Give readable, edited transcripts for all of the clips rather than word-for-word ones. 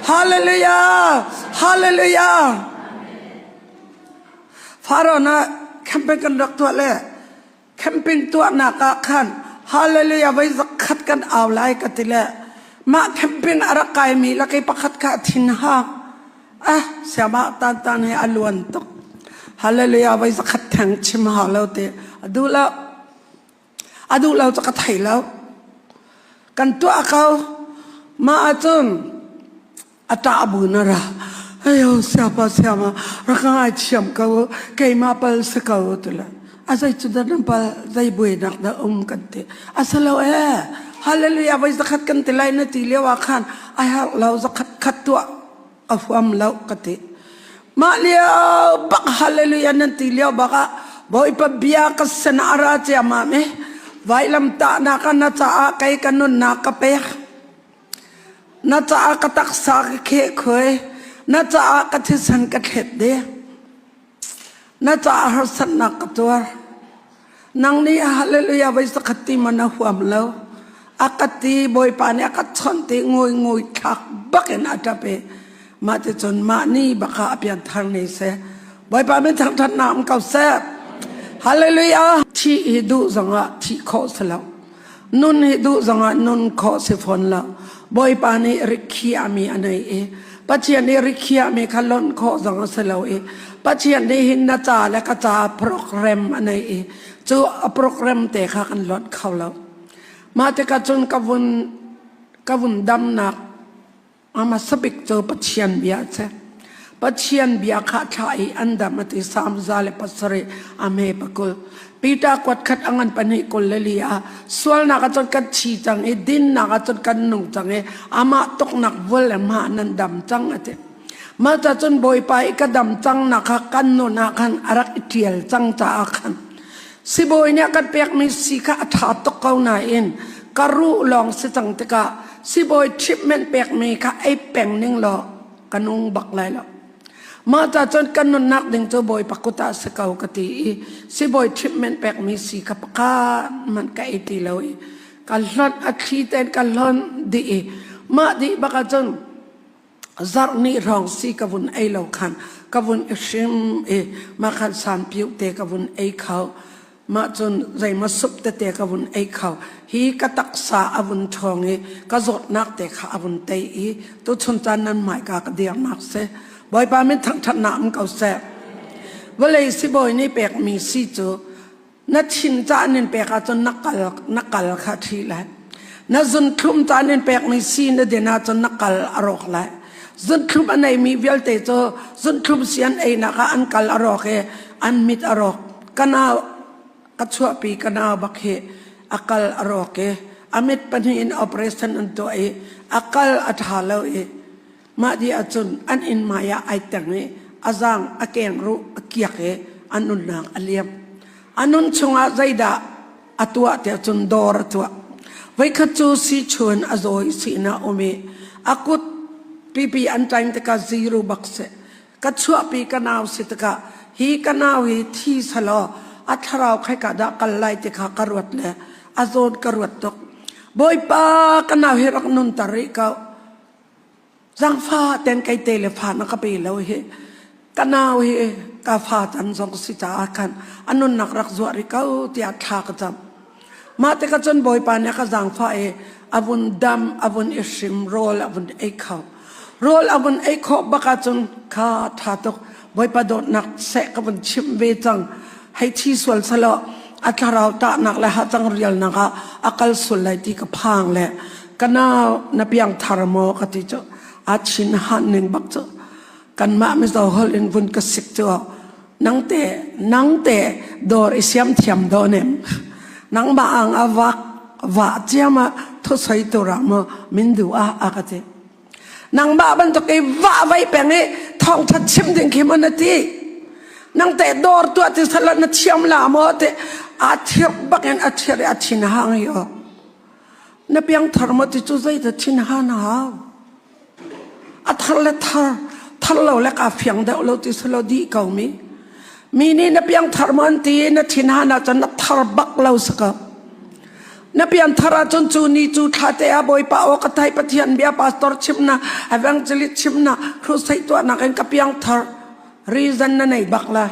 ฮาเลลูยาฮาเลลูยาฟาโรห์นะแคมเปญกันรักตัวเล่แคมเปญตัวนักขันฮาเลลูยาไว้สักขัดกันเอาไล่กันทีละมาแคมเปญอะไรกายมีลักไอ้ประคัดกันทิ้งห่างเสียมาตันให้อลวนตกฮาเลลูยาไว้สักขัดแทงชิมหาเราเตะดูเราจะกระไถแล้วกันตัวเขามาจนอาตาบุญนะsiapa rakan ai chiam kau kai ma pal sekau tu la asai sudah nampak zai buai nak da kante asalo haleluya vai zakat kan tilai na tilia wakan ai hal lau zakat khatwa afam lau kate ma lia bak haleluya nan tilia baka boy pa biya ka sanara cha ma me vai lam ta na kan na cha kai kanun na ka pe na cha ka tak sa ke khoiน่าจะอากาศสันกัดเห็ดเดียน่าจะอาหารสันนักตัวนังนี้ฮาเลลูยาไว้สักทีมันหัวมันแล้วอากาศบอยปานอากาศชนตีงวยขักบักเอ็นอาจจะไปมาจะจนมานี่บักขาเปลี่ยนทางนี้เสียบอยปานเป็นทางทัดน้ำเก่าแซ่บฮาเลลูยาที่ฮิดูจังหวะที่โคสแล้วนุนฮิดูจังหวะนุนโคสิฟอนแล้วบอยปานี่ริคีอามีอันไหนปัจจัยนี้ริคียมีขลุ่นข้อสังเสลวปัจจัยนี้หินนาจาและกระจาโปรแกรมอันนี้จู่โปรแกรมเตะขากันลดเขาแล้วมาแต่กระจนกวุ่นดำหนักอามาสบิกจู่ปัจจัยเบียเสปัจจัยเบียขาดใจอันดามาติสามซาเลปัสเรอเมปกุลปีตากวดขัดอังปันหิกุลเลลียส่วนนักจนกันชีจังดินนักจนกันนุ่งจังอามาตกนักวลมานันดำจังเตมาจะจนบอยไปก็ดำจังนักกันโนนักันอารักอิเทียลจังจ้ากันสิบอยเนี่ยกันเปียกมีสีข้าถาตกเขาหน้าเอ็นกรู้ลองสิจังตะกะสิบอยชิปเมนเปียกมีข้าไอแป้งนิ่งหล่อกันนุ่งบักไรหล่อมาจากจนกันนนักดึงตัวบอยปักกุตาสกาวกติสิบอยทริปเมนต์แปกมีสีกับปากามันก็ไอตีเลยกันหลอนอัครีเตนกันหลอนดีมาดีบักจนซาร์นี่รองสีกับวุนไอเหล่าขันกับวุนอิชิมมาขันสามผิวเตกับวุนไอเขามาจนใจมาสุบเตกับวุนไอเขาฮีกตักษาอวุนทองก็จดนักเตะขาอวุนเตยตัวชนจานนั้นหมายกากเดียงนักเสบอยปาไม่ทั้งทัดน้ำเก่าแซ่บว่าเลยสิบอยนี่เปกมีสิจูนัดชินจานนี่เปกจนนักกลขาทีเลยนัดจนคลุมจานนี่เปกมีสินัดเดน่าจนนักกลอรอกเลยจนคลุมอันไหนมีเวลเตโจจนคลุมเสียนไอ้นักอันกลอรอกอันมิดอรอกกันเอากัดชัวปีกันเอาบักอักลอรอกอามิดปัญหาอินออเปอเรชั่นอันตัวอักลอัฐาเลวมาดีอาจนอันอินมายาไอตังอาจางอาเกงรู้อาเกียกอันนุนนางอเลียมอันนุนชงอาใจดาอัตัวเตียจนดอร์ตัวไว้ขจูสีชวนอาโซยสีนาโอเมอากุดปีอันใจตะกาซีรูบักเซกัดชัวปีกันาวสิตะกาฮีกันาวฮีที่สลออัทราวใครกะดักกันไล่ตะกากรวดเลยอาโซนกรวดตกบอยปากันาวฮีรักนุนตาริกาจังฟ้าเต็นไกเตเลฟ้านักไปแล้วกันเอากาฟ้าจันทร์สองสิจ้ากันอันนั้นนักรักจวริเขาที่อัฐากจับมาแต่ก็จนบ่อยปานเนี่ยก็จังฟ้าอาวุนดำอาวุนอิชิมโรลอาวุนไอเขาโรลอาวุนไอเขาบักจนข้าทาตกบ่อยปาโดนักเสกอาวุนชิมเวจังให้ที่ส่วนสละอัตราตานักและหาจังเรียลนักอักลสุดเลยที่กระพังแหละกันเอานับยังทารโมกติจอาชินหันหนึ่งบักเจกันมาไม่ต้องฮอลอินวุนกสิกเจนังเตะดอร์อิสยามเทียมดอเนมนังบาอังอวักว่าเจียมาทุสัยตัวรามมินดูอากาเจนังบาบันตุกว่าไว้เป็นทองทัดชิมดึงขีมันทีนังเตะดอร์ตัวที่สลัดนัดเชียมลามอเตอาเทียบบักเงินอาเทียอาชินหางยอนับยังทารมติจุใจแต่ชินหางหาอัทเลทัลเราเล็กอาเฟียงเดาเราติสโลดีเก่ามีนี่นับยังทารมันตีนัดชินหานาจะนับทารบักเราสกับ na pian thara chon chu ni chu thate a boi pa o ka thai pathian bia pastor chimna evangelist chimna crusade to na kan ka piang thar reason na nei bakla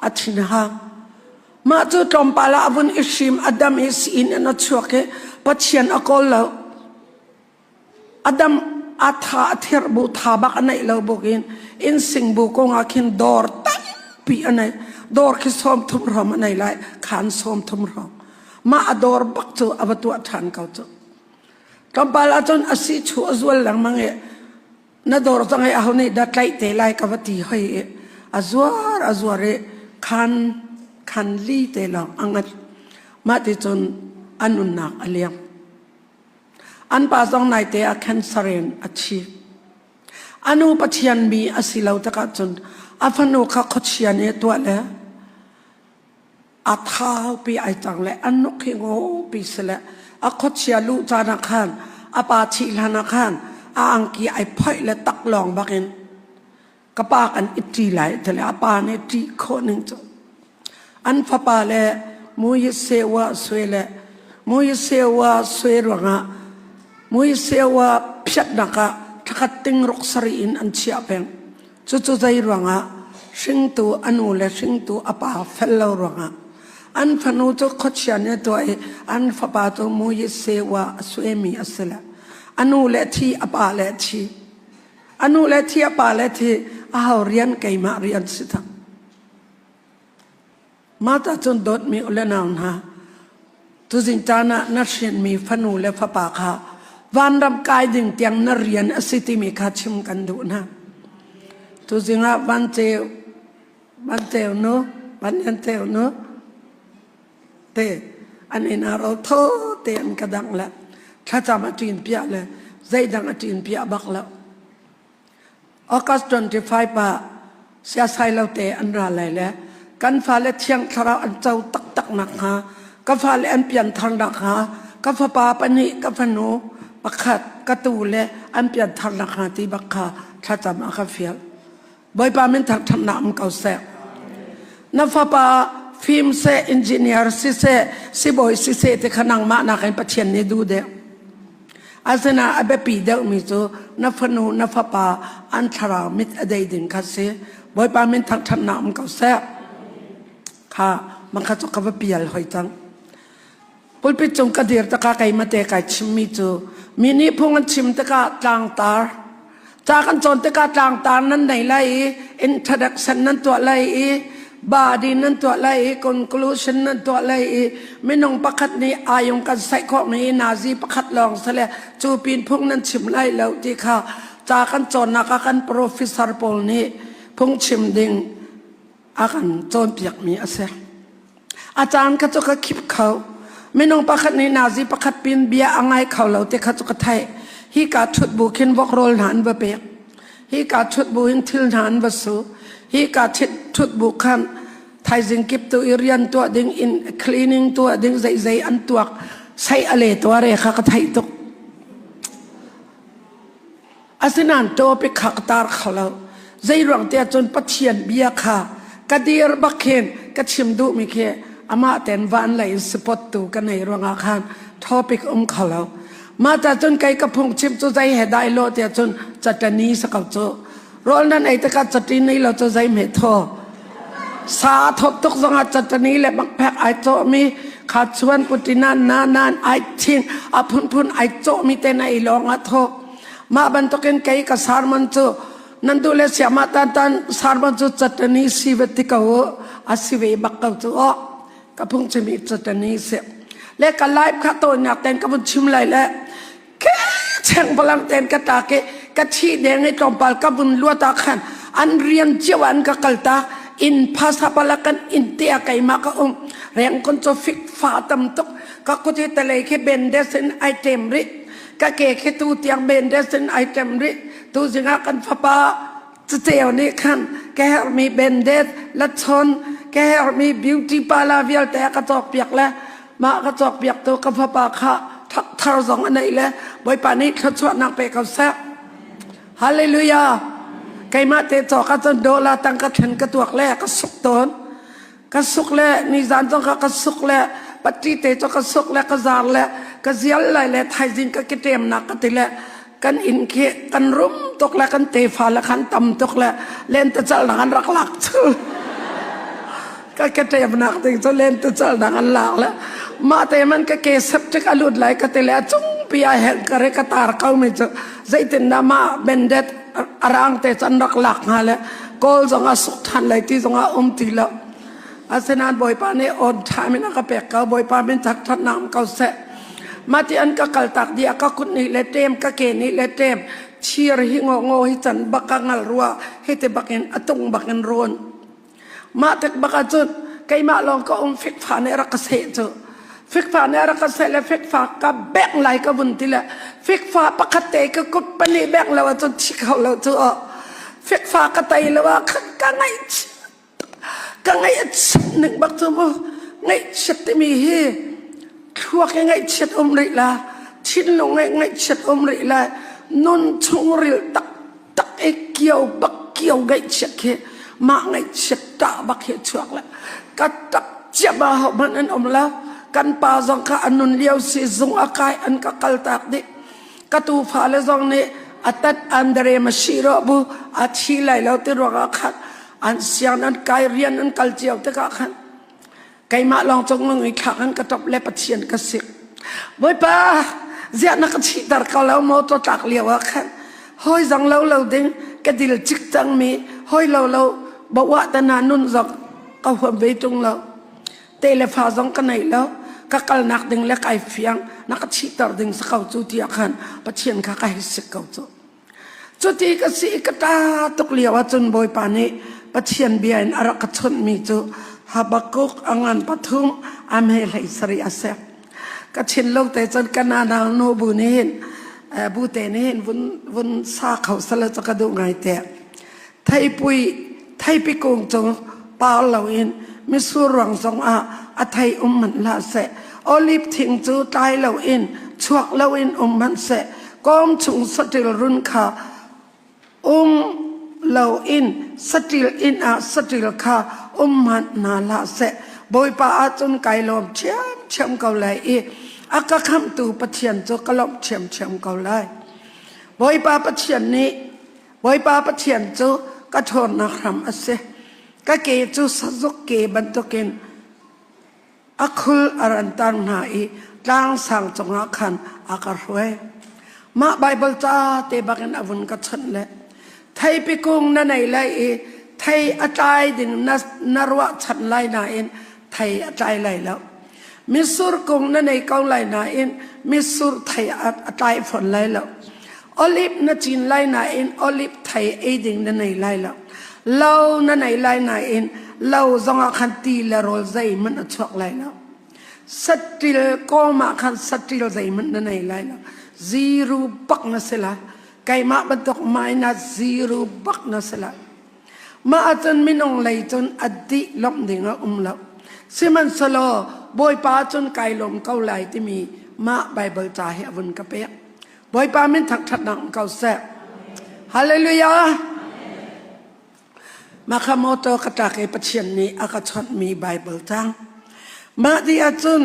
athina ha ma chu tom pala abun ishim adam is in na chuake pathian akol lo adam atha athir bu tha bak anai lo bokin in sing bu ko nga khin dor tai pi anai dor ki som thum rom anai lai khan som thum rom ma ador bak chu abatu athan kau chu tom pala chon asi chu azwal lang mange na dor changai ahone da tlai te lai kawati hoi azware khan li te la angat ma ti chon anun nak aliam an pa song nai te a cancerin achi anu pathian mi asilau taka chon afanu kha khochian e to le athau pi ai tang le anu khingo pi sele a khochia lu chana khan apa chi lana khan a angki ai phoi le tak long bakin kapa kan iti lai tele apa ne ti kho ning cho an fa pa le mu ye sewa swele mu ye sewa swero nga mui sewa phyat naka thakat ting rok sari in an chia peng chu zai ruanga sing tu anu le sing tu apa fellow ruanga an phanu to khochia ne to an fa pa to mui sewa swemi asela anu le thi apa le thi anu le thi apa le thi a haw rian kai ma rian sita mata chon dot mi ulenaun ha tu jing tana na shen mi phanu le fa pa kha van ram kai ding tiang na rian asiti mi kha chim kan du na tu zinga van teo no van yan teo no te an ina ro tho te an kadang la tha cha ma tin pia le zai dang atin pia bak la August 25 pa sia sai lo te an ra lai le kan fa le thiang thara an chau tak nak ha ka fa le an pian thang dak ha ka fa pa pani ka fa no pakhat katu le an pian thar na kha ti bakha tha cham a kha fial boy pa men thak tham nam kau se na fa pa film se engineer si boy se te khanang ma na kan pathian ne du de asana abe pi de mi so na fa no na fa pa an thara mit adai din kha se boy pa men thak tham nam kau se kha man kha chok ka pial hoi tang pulpit chung ka dir ta ka kai mate ka chimi chu mini phung chim ta ka tlang tar cha kan chon ta ka tlang tar nan nei lai introduction nan to lai body nan to lai conclusion nan to lai minong pakhat ni ayong kan sai khok ni nazi pakhat long sale chu pin phung nan chim lai lo ti kha cha kan chon na ka kan professor pol ni phung chim ding akan chon piak mi ase ajan ka chu ka khip khau minong pakhat ni nazi pakhat pin bia angai khawlo te kha chu ka thai hi ka thut bu khin wok rol han ba pe hi ka thut bu in thil han ba su hi ka thut bu khan thai jing kip tu irian to ding in cleaning to ding zai an tuak sai ale to re kha ka thai tok asinan to pe khak tar khawlo zai rong te chon pathian bia kha kadir bakhen ka chim du mi khe ama ten van lai spot tu kan nei ronga khan topic khalo ma ta chon kai ka phung chim chu zai he dai lo te chon chatani sakal chu rol nan ai ta ka chati nei lo chu zai me tho sa thop tok zanga chatani le bak phek ai cho mi kha chuan putina nan ai thing phun ai cho mi te nai longa tho ma ban to ken kai ka sarman chu nandu le syama tan sarman chu chatani sivati ka ho asive bak ka chu ka phung chimi chatani se le ka live kha to nyak ten ka bun chim lai le ke chang balang ten ka ta ke ka chi deng ai tom pal ka bun lua ta khan an rian chewan ka kalta in phasa palakan in te kai ma ka reng kon cho fik fa tam tok ka ko te tale ke bendesen item ri ka ke tu tiang bendesen item ri tu jinga kan fa pa tel ni khan ke mi bendet la chon ke mi beauty pala vial te ka tok piak la ma ka tok piak to ka fa pa kha thak thar zong anai le boy pa ni kha chwa nak pe ka sa hallelujah kai ma te to ka ton do la tang ka then ka tuak le ka suk ton ka suk le ni zan tong ka suk le ปัจจิเตจก็สุกและก็จารและก็เสียลเลยและไทยจินก็กิเตมนักติและกันอินเคกันรุ่มตกและกันเตฟ้าและกันตำตกและเล่นตะเจ้าหนังรักหลักก็กิเตมนักติจะเล่นตะเจ้าหนังหลักแล้วมาแต่มันก็เกสับจะกอลุดไหลก็ติและจุงปีอาเห็นก็เรกตาร์เขาไม่จะใจตินนามาเบนเดตอรังเตจันรักหลักฮะแล้วกอลจงอาสุขทันเลยที่จงอาตีแล้วอาเซนานบอยปานี่อดทามินักเปกเขาบอยปาเป็นทักทันนามเขาเสะมาที่อันก็กลตักเดียก็คุณนี่เลเต็มก็เกนี่เลเต็มเชียร์หิงงหิจันบักกังลรัวให้เตบักเงินอตุงบักเงินร้อนมาเตบักจุดใครมาลองก็ฟิกฟ้าในรักเสะจุฟิกฟ้าในรักเสะและฟิกฟ้ากับแบงไหลกับบุญทีละฟิกฟ้าปกติก็กุดปนีแบงแล้วจนชิเขาแล้วจุฟิกฟ้ากระไตแล้วว่ากันไงก็ไงหนึ่งบักตัวไงชัดมีเฮทัวไงชัดริละชิ้นลงไงชัดริละนนชงริลตักเกี่ยวบักเกี่ยวไงชัดเฮมาไงชัดตาบักเฮชัวละก็ตักจับเอามันอันละกันปาจงกะอันนุนเลี้ยวซีจงอากายอันก็กัลตักดิก็ตูฟ้าเลยจงเนี่ยอัตัดอันเดรมาชีรบุอัดชีไลแล้วติรวกขัดอันเสียงนั้นกายเรียนนั้นกัลเจียวตะกะขันไกมาลองจงลงอีกครั้งกระทบเล็บเชียนกระสิกบ่อยป้าเสียนักชีตาร์เขาแล้วมอตัวตักเลี้ยวขันห้อยจังเราดิ้งกระดิลจิกจังมีห้อยเราบอกว่าแต่นานุนจักเอาหัวเบจงเราเตเลฟ้าจังกันไหนแล้วก็กัลนักดิ้งเล็กไอเฟียงนักชีตาร์ดิ้งสกาวจุดที่ขันปัจเจียนข้าไก่สิกเขาจุดที่กสิกตาตกเลี้ยวจนบ่อยปานี้ปัจเจียนเบียนอรักชนมีจุฮับกุกอังอันปฐุมอเมริสริอาเซกก็เช่นโลกแต่จนกันนาดาวโนบุเนนบูเตเนนวุนซาเขาสละจะกระดูกไงแต่ไทยปุยไทยปิกงจงปาเหล่าอินมิสูรวงจงอาไทยมันลาเสโอลิฟทิ้งจูตายเหล่าอินชวกเหล่าอินมันเสก้มชุงสติลรุนขาเหล่าอินสติลอินสติลขามันนาลาเสบอยป้าจนไกลลมเชื่อมเกาเลยอากาคำตูปะเทียนจะกลบเชื่อมเกาเลยบอยป้าปะเทียนนี้บอยป้าปะเทียนจะกระทนนักรำอาเสก็เกจูสจุกเกบันตุกินอัคุลอารันตังนาจางสังจงรักขันอากาศวยมาไบเบิลจ้าเตบักันอวุนกัดฉันเลยไทยปิกุงนั่นไหนเลยไทยอาจายดินนรวะฉันไลนาเอ็นไทยอาจายไลแล้วมิสุรกงนั่นในเกาไลนาเอ็นมิสุรไทยอาจายฝนไลแล้วโอลิฟนั่นจีนไลนาเอ็นโอลิฟไทยเอดิงนั่นในไลแล้วเล่านั่นในไลนาเอ็นเล่าจงอาคันตีละโรใจมันอชวกไลแล้วสติลก็มาคันสติลใจมันนั่นในไลแล้วซีรูบักนั่นสิละไก่มาบรรทุกไม้น่ะซีรูบักนั่นสิละมาจนมินองเลยจนอดีลมดิ่งละแล้วสิมันสโลบอยป้าจนไกลลมเกาไหลที่มีมาไบเบิลจ่าให้อวุนกระเปียบอยป้ามินทักทัดนังเกาแซ่ฮาเลลูยามาขโมโตกระจากไอปเชียนนี้อากาศชดมีไบเบิลจังมาที่อาจุน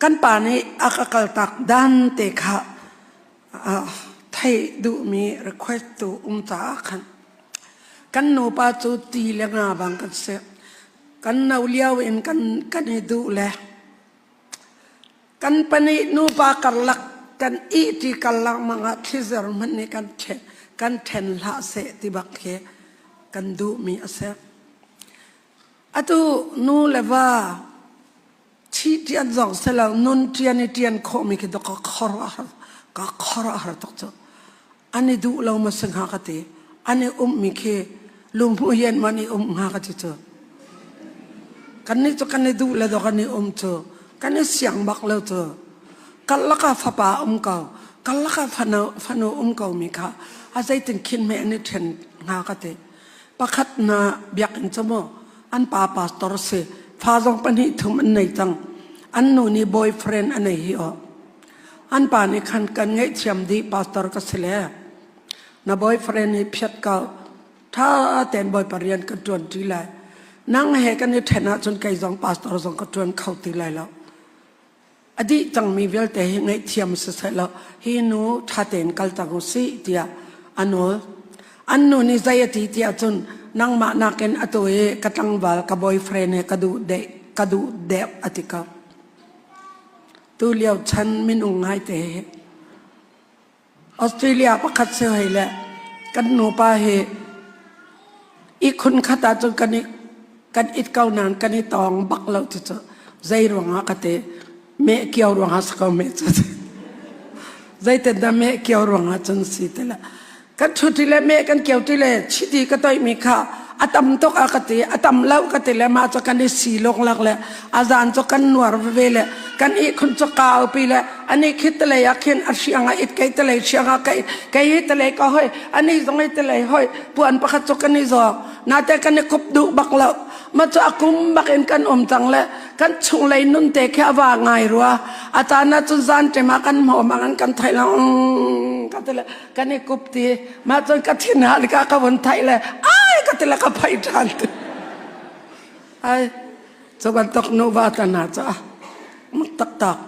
กันป่านี้อากาศตักดันเตะค่ะไทยดูมีrequest ตัวจ่าขันกันโนปาจูตีเลี้ยงอาบังกันเสกันนาเลียวเอ็นกันให้ดูแลกันปนิโนปากัลลักกันอีที่กัลลักมังอาทิจารมันนี่กันเทนละเสติบักเคกันดูมีอาเสอะตูนูเลว่าที่เทียนจงเสลานุนเทียนโคมิกดก็ขอระตกจอันนี้ดูเรามาสังหากติอันนี้มิเคลุงผู้เย็นมันนี่หากติเจอกันนี้จะกันนี้ดูแล้วกันนี้เจอกันนี้เสียงบักแล้วเจอกันละก็ฟ้าป่าเก่ากันละก็ฟันเก่ามิค่ะอาศัยถึงคิดแม่นี่เทนหากติประคัดนาเบียกอินจมูกอันป้าสตอร์เซฟ้าจงปนิถุมอันไหนจังอันนู้นี่บอยเฟรนด์อันไหนฮิโออันป่านี่ขันกันไงเทียมดีปาสตอร์ก็เสียนะบอยเฟรนด์นี่เพียดเก่าถ้าแต่บอยปรริญญากันจวนทีไร นั่งเฮกันอยู่แทนะจนไกจงพาสตอร์จงกระชวนเข้าตีไรแล้วอดีจังมีเวลแต่ไงเทียมสุดแล้วฮีนูทัดเต็นกัลตังสีเดียอันนู้นี่ใจตีเดียจนนั่งมานักเอ็นอตัวเอกตังวัลกับบอยเฟรนเฮกระดูเดบอติกาตัวเลี้ยวฉันไม่นุ่งง่ายแต่ออสเตรเลียประคัดเสียให้แล้วกันโนปาเฮอีกคนขัดตาจนกันอิดเก่านานกันอิตองบักเราจะใจรวงฮักเตเมฆเกี่ยวรวงฮัสกาเมจะใจแต่ดำเมฆเกี่ยวรวงฮัจนสิเตละกันชุดที่เละเมฆกันเกี่ยวที่เละชิดีก็ต้องมีค่าอาตมตกอากติอาตมเล่าก็ติเละมาจะกันได้สีลงหลักเลยอาจารย์จะกันนวดเวลกันอีกคนจะกาวปีละอันนี้คิดตะเลยอยากเห็นอาชีพอิดไกตะเลยเชียงไกตะเลยก็ห้อยอันนี้ต้องให้ตะเลยห้อยปวนประคัตจะกันนี่จอนาแต่กันนี่คบดุบักเรามาจะอากุมบักเอ็นกันจังเลยกันชุงเลยนุ่นเตะแค่ว่าไงรัวอาจารย์น่าจะจานจะมากันหอมากันไทยแล้วกันตะเลยกันนี่คบตีมาจนกันที่นาฬิกากับวันไทยเลยก็ติละก็ไปทันไอ้สวรรค์ตกโนวาตนาจ้ะมันตัก